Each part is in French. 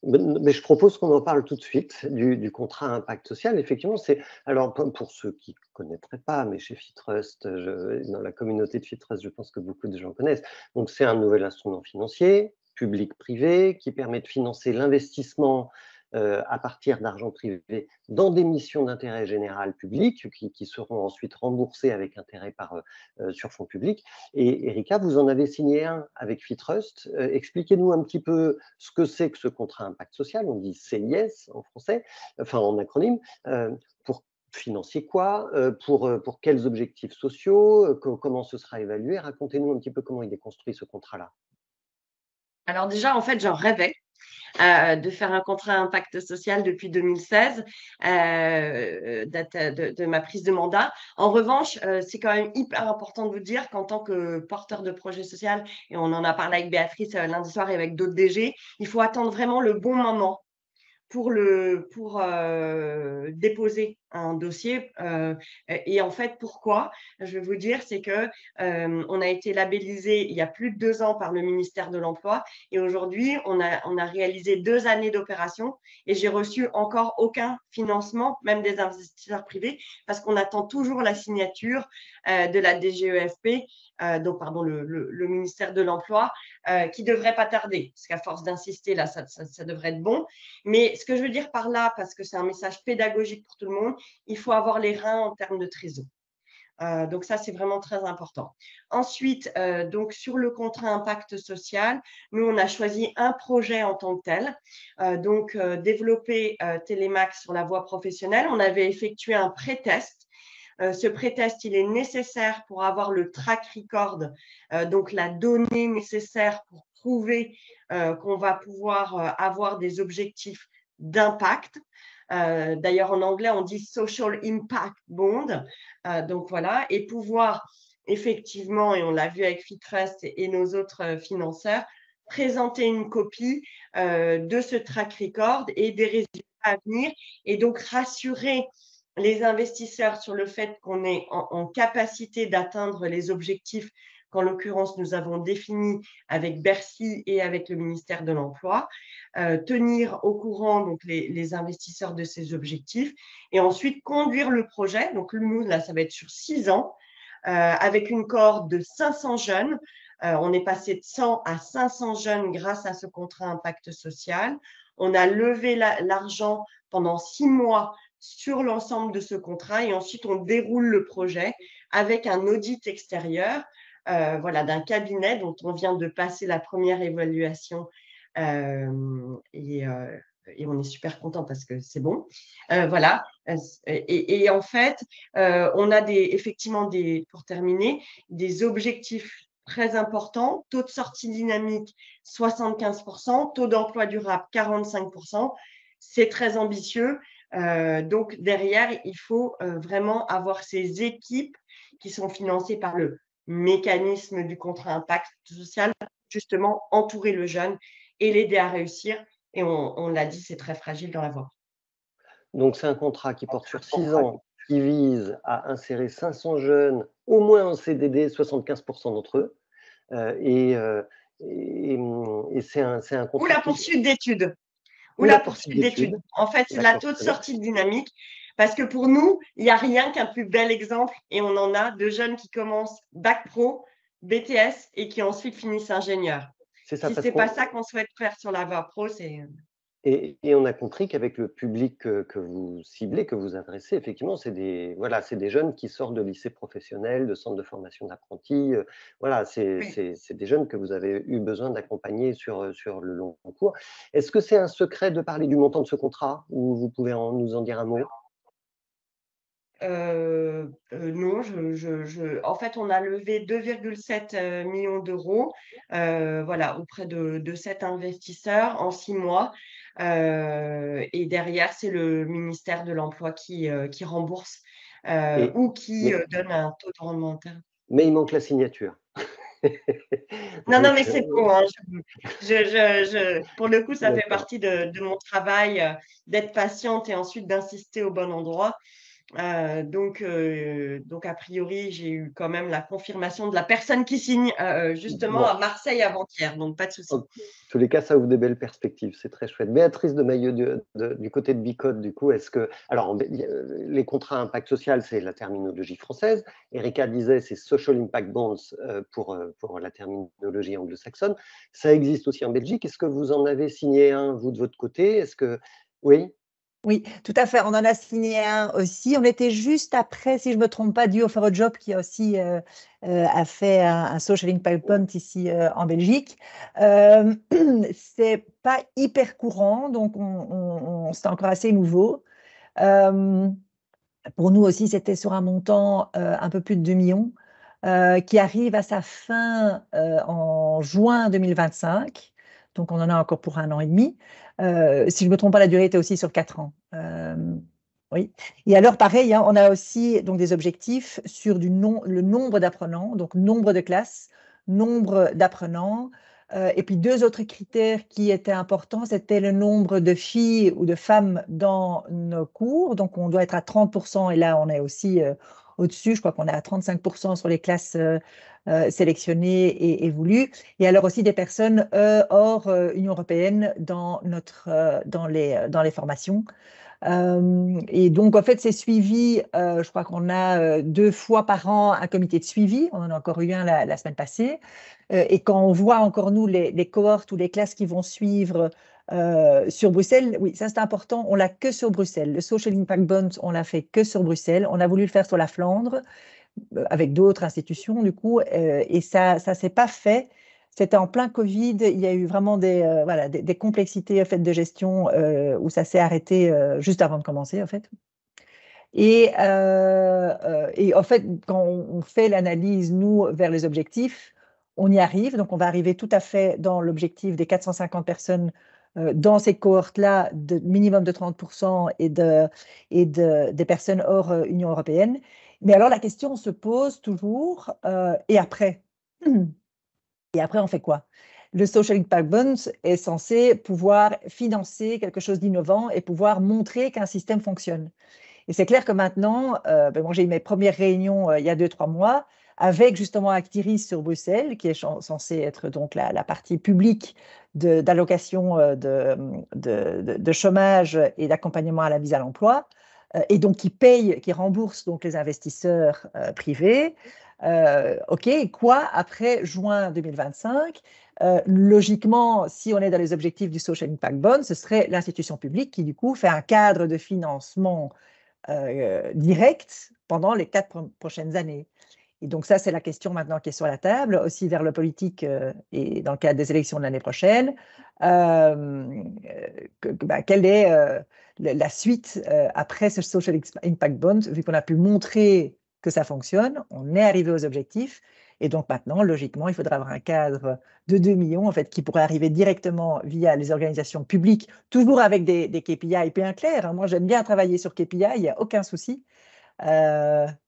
Mais je propose qu'on en parle tout de suite du contrat à impact social. Effectivement, c'est alors pour ceux qui ne connaîtraient pas, mais chez Fitrust, dans la communauté de Fitrust, je pense que beaucoup de gens connaissent. Donc, c'est un nouvel instrument financier, public-privé, qui permet de financer l'investissement à partir d'argent privé dans des missions d'intérêt général public qui seront ensuite remboursées avec intérêt sur fonds publics. Et Erika, vous en avez signé un avec Fitrust. Expliquez-nous un petit peu ce que c'est que ce contrat impact social. On dit CIS en français, enfin en acronyme, pour financer quoi, pour quels objectifs sociaux, comment ce sera évalué. Racontez-nous un petit peu comment il est construit ce contrat-là. Alors déjà, en fait, j'en rêvais de faire un contrat impact social depuis 2016, date de ma prise de mandat. En revanche, c'est quand même hyper important de vous dire qu'en tant que porteur de projet social, et on en a parlé avec Béatrice lundi soir et avec d'autres DG, il faut attendre vraiment le bon moment pour déposer un dossier. Et en fait, pourquoi? Je vais vous dire, c'est que on a été labellisé il y a plus de 2 ans par le ministère de l'Emploi et aujourd'hui, on a réalisé 2 années d'opération et j'ai reçu encore aucun financement, même des investisseurs privés, parce qu'on attend toujours la signature de la DGEFP, donc pardon, le ministère de l'Emploi, qui devrait pas tarder, parce qu'à force d'insister, là, ça devrait être bon. Mais ce que je veux dire par là, parce que c'est un message pédagogique pour tout le monde, il faut avoir les reins en termes de trésor. Donc ça, c'est vraiment très important. Ensuite, donc sur le contrat impact social, nous, on a choisi un projet en tant que tel. Donc, développer Télémax sur la voie professionnelle. On avait effectué un pré-test. Ce pré-test, il est nécessaire pour avoir le track record, donc la donnée nécessaire pour prouver qu'on va pouvoir avoir des objectifs d'impact. D'ailleurs, en anglais, on dit Social Impact Bond. Donc voilà, et pouvoir effectivement, et on l'a vu avec Fitrust et nos autres financeurs, présenter une copie de ce track record et des résultats à venir, et donc rassurer les investisseurs sur le fait qu'on est en capacité d'atteindre les objectifs qu'en l'occurrence nous avons définis avec Bercy et avec le ministère de l'Emploi, tenir au courant donc les investisseurs de ces objectifs et ensuite conduire le projet. Donc nous, là, ça va être sur 6 ans avec une cohorte de 500 jeunes. On est passé de 100 à 500 jeunes grâce à ce contrat impact social. On a levé l'argent pendant 6 mois sur l'ensemble de ce contrat et ensuite on déroule le projet avec un audit extérieur voilà, d'un cabinet dont on vient de passer la première évaluation et on est super content parce que c'est bon. Voilà. Et en fait, on a effectivement pour terminer, des objectifs très importants. Taux de sortie dynamique, 75%. Taux d'emploi durable, 45%. C'est très ambitieux. Donc, derrière, il faut vraiment avoir ces équipes qui sont financées par le mécanisme du contrat impact social, justement, entourer le jeune et l'aider à réussir. Et on l'a dit, c'est très fragile dans la voie. Donc, c'est un contrat qui porte sur 6 ans, qui vise à insérer 500 jeunes, au moins en CDD, 75% d'entre eux. Et c'est un Ou contrat la qui… poursuite d'études. Ou Ou la la poursuite poursuite d'études. d'études. En fait, c'est la D'accord, taux de très bien. sortie dynamique. Parce que pour nous, il n'y a rien qu'un plus bel exemple, et on en a, de jeunes qui commencent bac pro, BTS, et qui ensuite finissent ingénieurs. C'est ça, Si ce parce n'est pas qu'on… ça qu'on souhaite faire sur la voie pro, c'est… Et on a compris qu'avec le public que vous ciblez, que vous adressez, effectivement, c'est des jeunes qui sortent de lycées professionnels, de centres de formation d'apprentis. Voilà, Oui. c'est des jeunes que vous avez eu besoin d'accompagner sur le long cours. Est-ce que c'est un secret de parler du montant de ce contrat ou vous pouvez nous en dire un mot? Non, en fait, on a levé 2,7 millions d'euros voilà, auprès de 7 investisseurs en 6 mois. Et derrière, c'est le ministère de l'Emploi qui rembourse Et, ou qui mais, donne un taux de rendement interne. mais il manque la signature. Non, non, Donc, mais c'est bon, hein. Pour le coup, ça fait d'accord. partie de mon travail d'être patiente et ensuite d'insister au bon endroit. Donc, a priori, j'ai eu quand même la confirmation de la personne qui signe, justement Bon, à Marseille avant-hier, donc pas de souci. en tous les cas, ça ouvre des belles perspectives, c'est très chouette. Béatrice de Maillot, du côté de Bicode, du coup, est-ce que… Alors, les contrats à impact social, c'est la terminologie française. Erika disait, c'est Social Impact Bonds pour la terminologie anglo-saxonne. Ça existe aussi en Belgique. Est-ce que vous en avez signé un, vous, de votre côté? Est-ce que… Oui. Oui, tout à fait. On en a signé un aussi. On était juste après, si je ne me trompe pas, Duo for a Job qui a aussi a fait un Social Impact Bond ici en Belgique. C'est pas hyper courant, donc c'est encore assez nouveau. Pour nous aussi, c'était sur un montant un peu plus de 2 millions qui arrive à sa fin en juin 2025. Donc, on en a encore pour 1 an et demi. Si je ne me trompe pas, la durée était aussi sur 4 ans. Oui. Et alors, pareil, hein, on a aussi donc, des objectifs sur le nombre d'apprenants, donc nombre de classes, nombre d'apprenants. Et puis, 2 autres critères qui étaient importants, c'était le nombre de filles ou de femmes dans nos cours. Donc, on doit être à 30%, et là, on est aussi au-dessus. Je crois qu'on est à 35% sur les classes sélectionnées et voulues. Et alors aussi des personnes hors Union européenne dans les formations. Et donc, en fait, c'est suivi, je crois qu'on a 2 fois par an un comité de suivi. On en a encore eu un la semaine passée. Et quand on voit encore, nous, les cohortes ou les classes qui vont suivre sur Bruxelles, oui, ça c'est important, on l'a que sur Bruxelles. Le Social Impact Bond, on l'a fait que sur Bruxelles. On a voulu le faire sur la Flandre, avec d'autres institutions, du coup, et ça ne s'est pas fait. C'était en plein Covid, il y a eu vraiment des complexités en fait, de gestion où ça s'est arrêté juste avant de commencer, en fait. Et en fait, quand on fait l'analyse, nous, vers les objectifs, on y arrive. Donc, on va arriver tout à fait dans l'objectif des 450 personnes dans ces cohortes-là, de minimum de 30% des personnes hors Union européenne. Mais alors, la question se pose toujours, et après? Et après, on fait quoi? Le Social Impact Bond est censé pouvoir financer quelque chose d'innovant et pouvoir montrer qu'un système fonctionne. Et c'est clair que maintenant, moi j'ai eu mes premières réunions il y a 2-3 mois avec justement Actiris sur Bruxelles, qui est censé être donc la partie publique d'allocation de chômage et d'accompagnement à la mise à l'emploi, et donc qui rembourse donc les investisseurs privés. OK, quoi après juin 2025? Logiquement, si on est dans les objectifs du Social Impact Bond, ce serait l'institution publique qui, du coup, fait un cadre de financement direct pendant les 4 prochaines années. Et donc ça, c'est la question maintenant qui est sur la table, aussi vers le politique et dans le cadre des élections de l'année prochaine. Quelle est la suite après ce Social Impact Bond, vu qu'on a pu montrer que ça fonctionne, on est arrivé aux objectifs, et donc maintenant, logiquement, il faudra avoir un cadre de 2 millions, en fait, qui pourrait arriver directement via les organisations publiques, toujours avec des KPI bien clairs. Hein. Moi, j'aime bien travailler sur KPI, il n'y a aucun souci.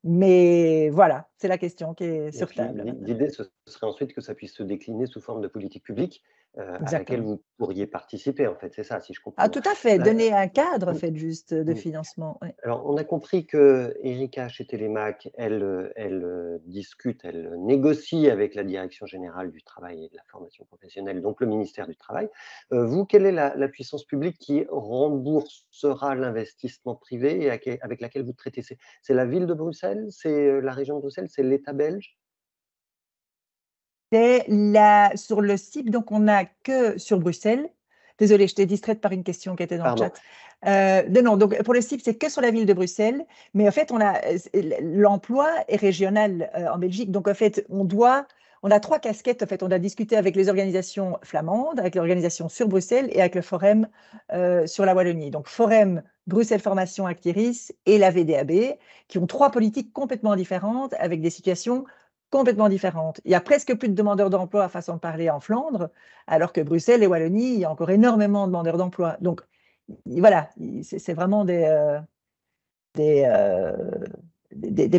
Mais voilà, c'est la question qui est sur table. L'idée, ce serait ensuite que ça puisse se décliner sous forme de politique publique à laquelle vous pourriez participer, en fait, c'est ça, si je comprends Ah, bien. tout à fait, donner un cadre, fait, juste de financement. Ouais. Alors, on a compris que Erika, chez Télémac, elle discute, elle négocie avec la Direction générale du travail et de la formation professionnelle, donc le ministère du Travail. Vous, quelle est la puissance publique qui remboursera l'investissement privé et avec laquelle vous traitez? C'est la ville de Bruxelles? C'est la région de Bruxelles? C'est l'État belge? Sur le site, donc on n'a que sur Bruxelles. Désolée, je t'ai distraite par une question qui était dans Pardon. le chat. Non, donc pour le site, c'est que sur la ville de Bruxelles. Mais en fait, l'emploi est régional en Belgique. Donc en fait, on a 3 casquettes. En fait, on a discuté avec les organisations flamandes, avec l'organisation sur Bruxelles et avec le Forum sur la Wallonie. Donc Forum, Bruxelles Formation Actiris et la VDAB, qui ont 3 politiques complètement différentes avec des situations complètement différentes. Il y a presque plus de demandeurs d'emploi, façon de parler, en Flandre, alors que Bruxelles et Wallonie, il y a encore énormément de demandeurs d'emploi. Donc, voilà, c'est vraiment des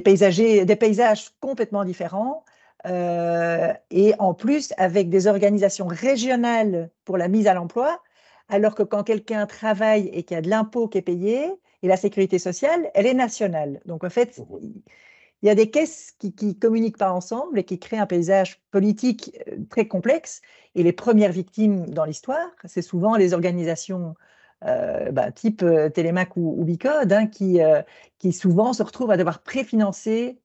paysages complètement différents. Et en plus, avec des organisations régionales pour la mise à l'emploi, alors que quand quelqu'un travaille et qu'il y a de l'impôt qui est payé, Et la sécurité sociale, elle est nationale. Donc, en fait, Mhm. il y a des caisses qui ne communiquent pas ensemble et qui créent un paysage politique très complexe. Et les premières victimes dans l'histoire, c'est souvent les organisations type Télémac ou Bicode, hein, qui souvent se retrouvent à devoir préfinancer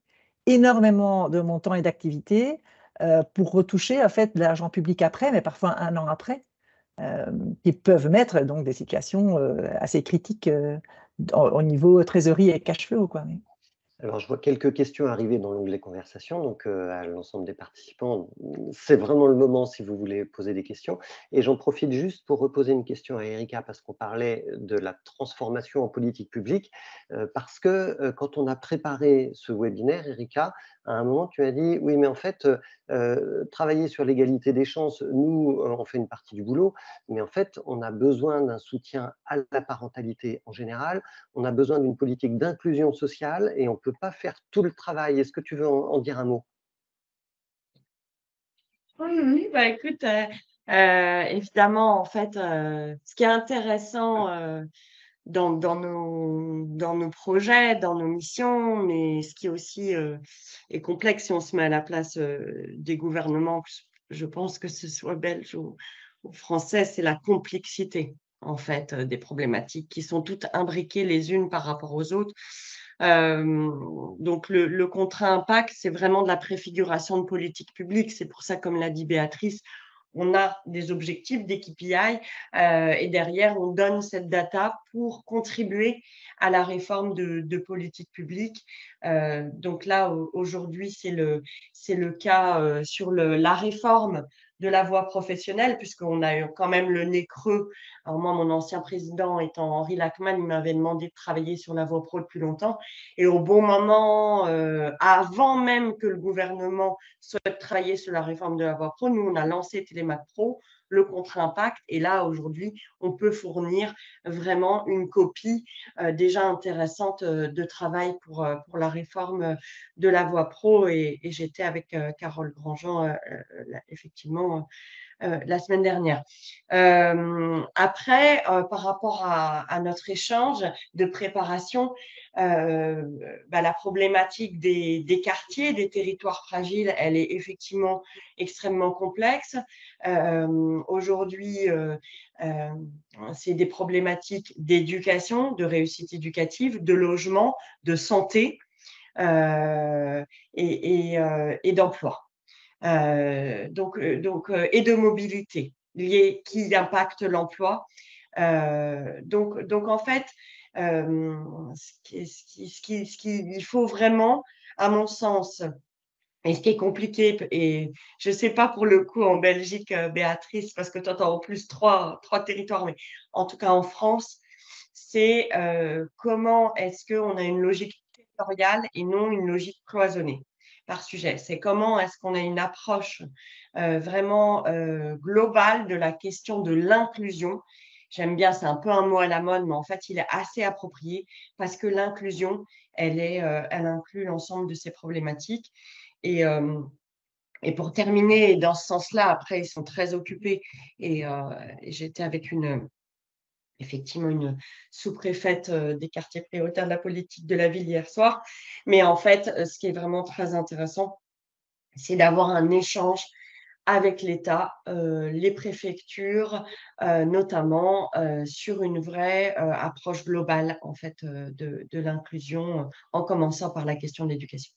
énormément de montants et d'activités pour retoucher en fait de l'argent public après, mais parfois un an après, qui peuvent mettre donc des situations assez critiques au niveau trésorerie et cash flow, quoi. Alors, je vois quelques questions arriver dans l'onglet conversation, donc à l'ensemble des participants. C'est vraiment le moment si vous voulez poser des questions. Et j'en profite juste pour reposer une question à Erika, parce qu'on parlait de la transformation en politique publique. Parce que quand on a préparé ce webinaire, Erika, à un moment, tu as dit, oui, mais en fait, travailler sur l'égalité des chances, nous, on fait une partie du boulot, mais en fait, on a besoin d'un soutien à la parentalité en général, on a besoin d'une politique d'inclusion sociale et on ne peut pas faire tout le travail. Est-ce que tu veux en dire un mot? Oui, bah écoute, évidemment, en fait, ce qui est intéressant dans nos projets, dans nos missions, mais ce qui est aussi est complexe si on se met à la place des gouvernements, je pense que ce soit belge ou français, c'est la complexité, en fait, des problématiques qui sont toutes imbriquées les unes par rapport aux autres. Donc, le contrat impact, c'est vraiment de la préfiguration de politique publique. C'est pour ça, comme l'a dit Béatrice, on a des objectifs, des KPI, et derrière, on donne cette data pour contribuer à la réforme de politique publique. Donc là, aujourd'hui, c'est le cas sur la réforme de la voie professionnelle, puisqu'on a eu quand même le nez creux. Alors moi, mon ancien président étant Henri Lachmann, il m'avait demandé de travailler sur la voie pro depuis longtemps. Et au bon moment, avant même que le gouvernement souhaite travailler sur la réforme de la voie pro, nous, on a lancé Télémac Pro, le contrat impact. Et là, aujourd'hui, on peut fournir vraiment une copie déjà intéressante de travail pour la réforme de la voie pro. Et j'étais avec Carole Grandjean, effectivement, la semaine dernière. Après, par rapport à notre échange de préparation, la problématique des quartiers, des territoires fragiles, elle est effectivement extrêmement complexe. Aujourd'hui, c'est des problématiques d'éducation, de réussite éducative, de logement, de santé et d'emploi. Et de mobilité qui impacte l'emploi. Donc, en fait, il faut vraiment, à mon sens, et ce qui est compliqué, et je ne sais pas pour le coup en Belgique, Béatrice, parce que tu entends en plus trois territoires, mais en tout cas en France, c'est comment est-ce qu'on a une logique territoriale et non une logique cloisonnée par sujet. C'est comment est-ce qu'on a une approche vraiment globale de la question de l'inclusion. J'aime bien, c'est un peu un mot à la mode, mais en fait, il est assez approprié parce que l'inclusion, elle inclut l'ensemble de ces problématiques. Et, euh, et pour terminer, dans ce sens-là, après, ils sont très occupés. Et j'étais avec effectivement une sous-préfète des quartiers prioritaires de la politique de la ville hier soir. Mais en fait, ce qui est vraiment très intéressant, c'est d'avoir un échange avec l'État, les préfectures, notamment sur une vraie approche globale en fait de l'inclusion, en commençant par la question de l'éducation.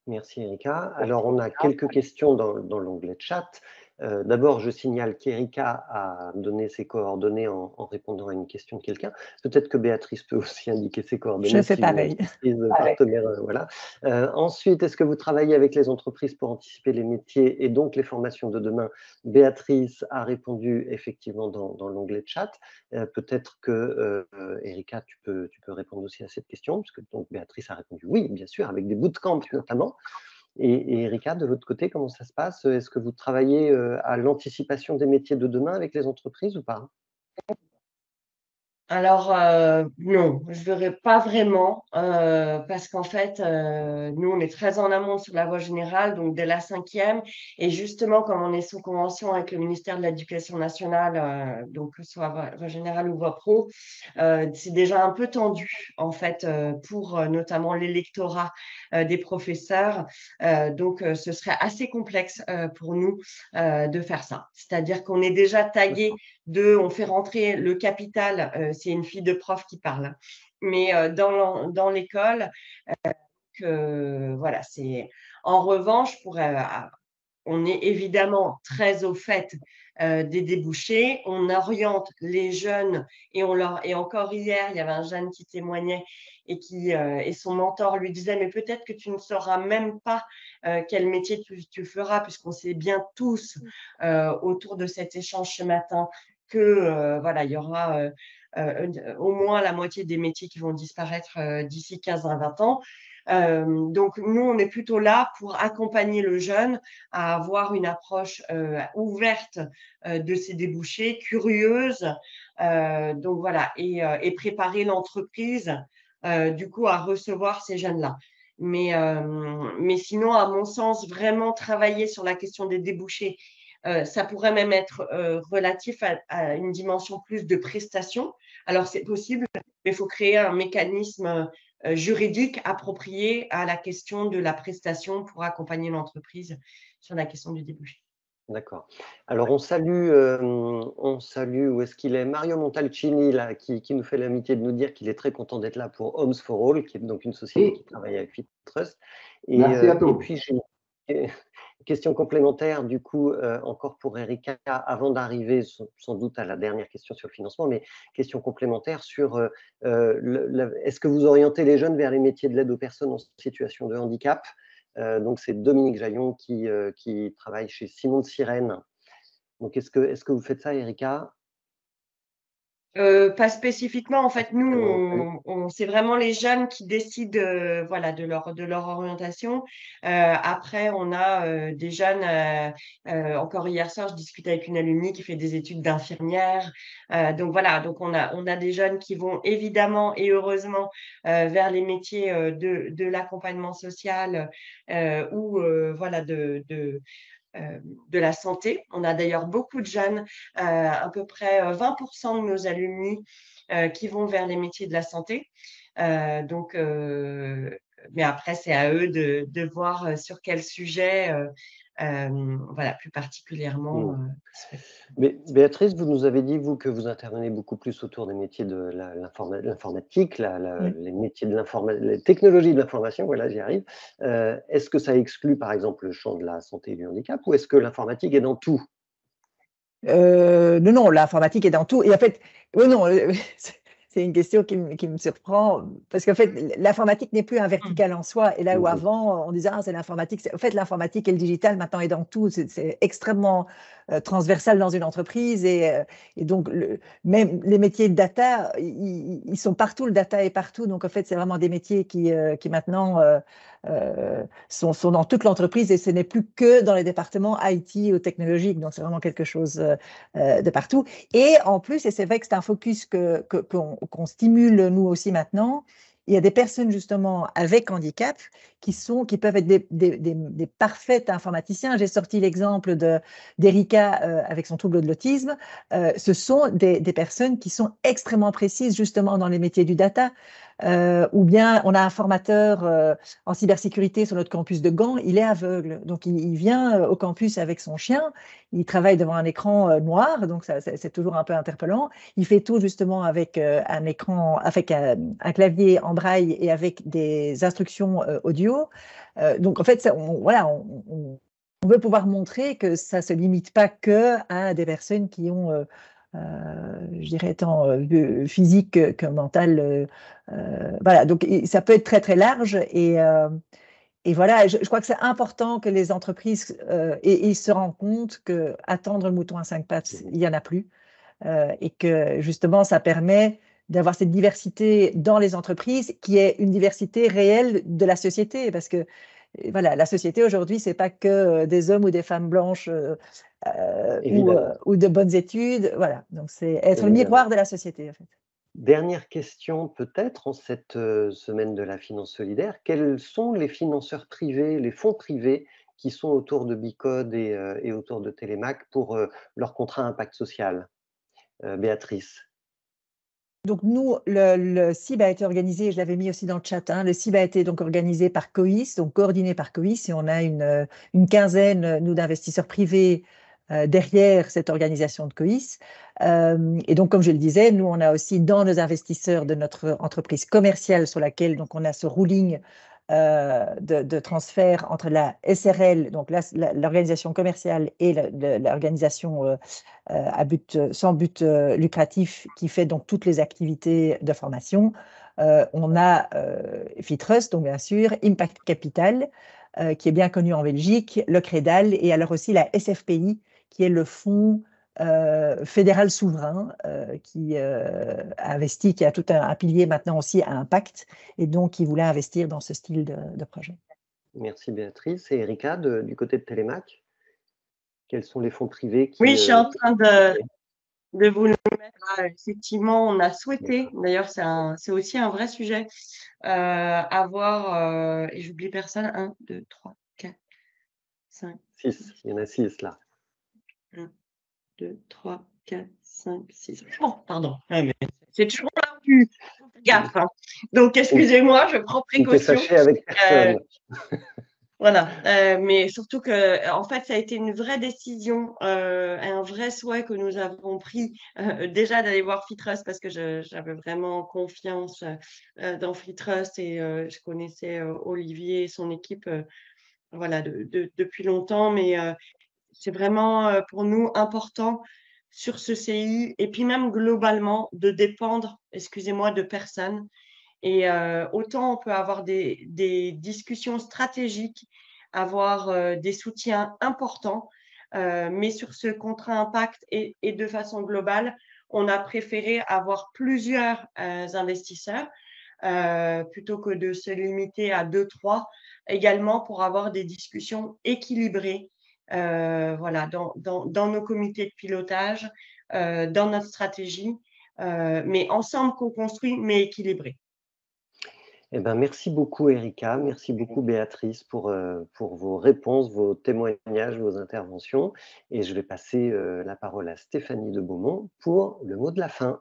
Merci Erika. Alors, on a quelques questions dans l'onglet chat. D'abord, je signale qu'Erika a donné ses coordonnées en répondant à une question de quelqu'un. Peut-être que Béatrice peut aussi indiquer ses Je coordonnées fais si une pareil. entreprise partenaire, voilà. Ensuite, est-ce que vous travaillez avec les entreprises pour anticiper les métiers et donc les formations de demain? Béatrice a répondu effectivement dans l'onglet chat. Peut-être que Erika, tu peux répondre aussi à cette question, puisque donc Béatrice a répondu oui, bien sûr, avec des bootcamps notamment. Et Erika, de votre côté, comment ça se passe? Est-ce que vous travaillez à l'anticipation des métiers de demain avec les entreprises ou pas? Alors, non, je ne verrais pas vraiment, parce qu'en fait, nous, on est très en amont sur la voie générale, donc dès la 5e. Et justement, comme on est sous convention avec le ministère de l'Éducation nationale, donc que ce soit voie générale ou voie pro, c'est déjà un peu tendu, en fait, pour notamment l'électorat des professeurs. Donc, ce serait assez complexe pour nous de faire ça. C'est-à-dire qu'on est déjà tagué on fait rentrer le capital, c'est une fille de prof qui parle, mais dans l'école, voilà, c'est en revanche, on est évidemment très au fait des débouchés. On oriente les jeunes et encore hier, il y avait un jeune qui témoignait et son mentor lui disait, mais peut-être que tu ne sauras même pas quel métier tu feras, puisqu'on sait bien tous autour de cet échange ce matin que voilà, il y aura au moins la moitié des métiers qui vont disparaître d'ici 15 à 20 ans. Donc, nous, on est plutôt là pour accompagner le jeune à avoir une approche ouverte de ses débouchés, curieuse, donc voilà, et préparer l'entreprise du coup à recevoir ces jeunes-là. Mais sinon, à mon sens, vraiment travailler sur la question des débouchés, ça pourrait même être relatif à une dimension plus de prestation. Alors, c'est possible, mais il faut créer un mécanisme juridique approprié à la question de la prestation pour accompagner l'entreprise sur la question du débouché. D'accord. Alors on salue, où est-ce qu'il est? Mario Montalcini, là, qui nous fait l'amitié de nous dire qu'il est très content d'être là pour Homes for All, qui est donc une société qui travaille avec FitTrust. Merci à Et tous. puis j'ai une question complémentaire, du coup, encore pour Erika, avant d'arriver sans doute à la dernière question sur le financement, mais question complémentaire sur est-ce que vous orientez les jeunes vers les métiers de l'aide aux personnes en situation de handicap? Donc, c'est Dominique Jaillon qui travaille chez Simon de Sirène. Donc, est-ce que vous faites ça, Erika? Pas spécifiquement, en fait, nous, c'est vraiment les jeunes qui décident voilà, de leur orientation. Après, on a des jeunes, encore hier soir, je discutais avec une alumni qui fait des études d'infirmière. Donc voilà, donc on a des jeunes qui vont évidemment et heureusement vers les métiers de l'accompagnement social ou voilà, de la santé. On a d'ailleurs beaucoup de jeunes, à peu près 20% de nos alumni qui vont vers les métiers de la santé. Donc, mais après, c'est à eux de voir sur quel sujet, voilà, plus particulièrement. Mais Béatrice, vous nous avez dit, vous, que vous intervenez beaucoup plus autour des métiers de l'informatique, les métiers de les technologies de l'information, voilà, j'y arrive. Est-ce que ça exclut, par exemple, le champ de la santé et du handicap, ou est-ce que l'informatique est dans tout? Non, l'informatique est dans tout. Et en fait, oui, non, c'est une question qui me surprend, parce qu'en fait, l'informatique n'est plus un vertical en soi. Et là où avant, on disait, ah, c'est l'informatique. En fait, l'informatique et le digital, maintenant, est dans tout. C'est extrêmement transversal dans une entreprise. Et donc, même les métiers de data, ils sont partout. Le data est partout. Donc, en fait, c'est vraiment des métiers qui maintenant sont dans toute l'entreprise, et ce n'est plus que dans les départements IT ou technologiques. Donc, c'est vraiment quelque chose de partout. Et en plus, et c'est vrai que c'est un focus qu'on stimule nous aussi maintenant, il y a des personnes justement avec handicap qui peuvent être des parfaits informaticiens. J'ai sorti l'exemple d'Erika avec son trouble de l'autisme. Ce sont des personnes qui sont extrêmement précises justement dans les métiers du data. Ou bien on a un formateur en cybersécurité sur notre campus de Gand, il est aveugle. Donc il vient au campus avec son chien, il travaille devant un écran noir, donc c'est toujours un peu interpellant. Il fait tout justement avec un écran, avec un clavier en braille et avec des instructions audio. Donc en fait, voilà, on veut pouvoir montrer que ça ne se limite pas que à des personnes qui ont je dirais tant physique que mental. Voilà, donc ça peut être très très large, et voilà, je crois que c'est important que les entreprises et se rendent compte que attendre le mouton à 5 pattes, il n'y en a plus, et que justement ça permet d'avoir cette diversité dans les entreprises qui est une diversité réelle de la société, parce que voilà, la société aujourd'hui, c'est pas que des hommes ou des femmes blanches ou de bonnes études. Voilà, donc c'est être le miroir de la société en fait. Dernière question peut-être en cette semaine de la finance solidaire. Quels sont les financeurs privés, les fonds privés qui sont autour de Bicode et autour de Télémac pour leur contrat impact social? Béatrice. Donc nous, le CIB a été organisé, je l'avais mis aussi dans le chat, hein, le CIB a été donc organisé par COIS, donc coordonné par COIS, et on a une quinzaine, nous, d'investisseurs privés derrière cette organisation de COIS. Et donc, comme je le disais, nous, on a aussi dans nos investisseurs de notre entreprise commerciale sur laquelle donc, on a ce ruling de transfert entre la SRL, donc l'organisation commerciale, et l'organisation sans but lucratif qui fait donc toutes les activités de formation. On a Fitrust, donc bien sûr, Impact Capital, qui est bien connu en Belgique, le Crédal, et alors aussi la SFPI, qui est le fonds fédéral souverain qui a investi, qui a tout un pilier maintenant aussi à impact, et donc qui voulait investir dans ce style de projet. Merci Béatrice. Et Erika, du côté de Télémac, quels sont les fonds privés qui… Oui, je suis en train de vous le mettre. Effectivement, on a souhaité, d'ailleurs c'est aussi un vrai sujet, avoir, et j'oublie personne, 1, 2, 3, 4, 5, 6, il y en a 6 là. 1, 2, 3, 4, 5, 6. Oh, pardon, c'est toujours là plus gaffe. Hein. Donc, excusez-moi, je prends précaution. On peut fâcher avec personne. Voilà, mais surtout que, en fait, ça a été une vraie décision, un vrai souhait que nous avons pris déjà d'aller voir Fitrust parce que j'avais vraiment confiance dans Fitrust et je connaissais Olivier et son équipe voilà, depuis longtemps, mais c'est vraiment pour nous important sur ce CI et puis même globalement de dépendre, excusez-moi, de personne. Et autant on peut avoir des discussions stratégiques, avoir des soutiens importants, mais sur ce contrat impact et de façon globale, on a préféré avoir plusieurs investisseurs plutôt que de se limiter à 2, 3, également pour avoir des discussions équilibrées voilà, dans nos comités de pilotage, dans notre stratégie, mais ensemble co-construit, mais équilibré. Eh ben, merci beaucoup Erika, merci beaucoup Béatrice pour vos réponses, vos témoignages, vos interventions. Et je vais passer la parole à Stéphanie de Beaumont pour le mot de la fin.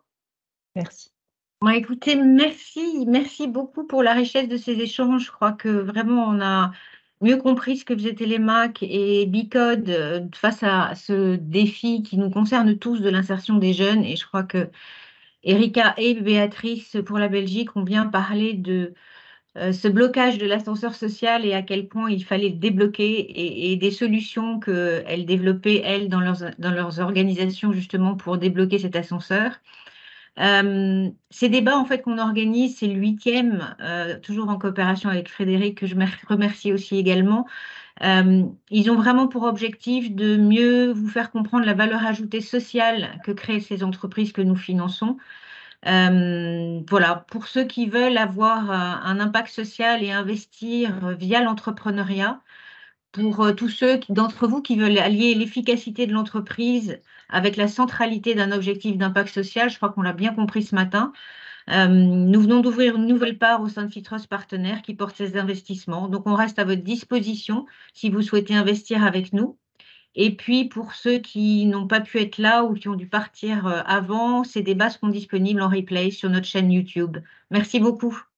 Merci. Bon, écoutez, merci beaucoup pour la richesse de ces échanges. Je crois que vraiment on a mieux compris ce que faisait Télémac et Bicode face à ce défi qui nous concerne tous de l'insertion des jeunes. Et je crois que Erika et Béatrice pour la Belgique ont bien parlé de ce blocage de l'ascenseur social et à quel point il fallait le débloquer et des solutions qu'elles développaient, elles, dans leurs organisations, justement, pour débloquer cet ascenseur. Ces débats, en fait, qu'on organise, c'est le 8e, toujours en coopération avec Frédéric, que je remercie aussi également. Ils ont vraiment pour objectif de mieux vous faire comprendre la valeur ajoutée sociale que créent ces entreprises que nous finançons. Voilà, pour ceux qui veulent avoir un impact social et investir via l'entrepreneuriat, pour tous ceux d'entre vous qui veulent allier l'efficacité de l'entreprise avec la centralité d'un objectif d'impact social, je crois qu'on l'a bien compris ce matin. Nous venons d'ouvrir une nouvelle part au sein de Fitrust Partenaires qui porte ces investissements. Donc, on reste à votre disposition si vous souhaitez investir avec nous. Et puis, pour ceux qui n'ont pas pu être là ou qui ont dû partir avant, ces débats seront disponibles en replay sur notre chaîne YouTube. Merci beaucoup.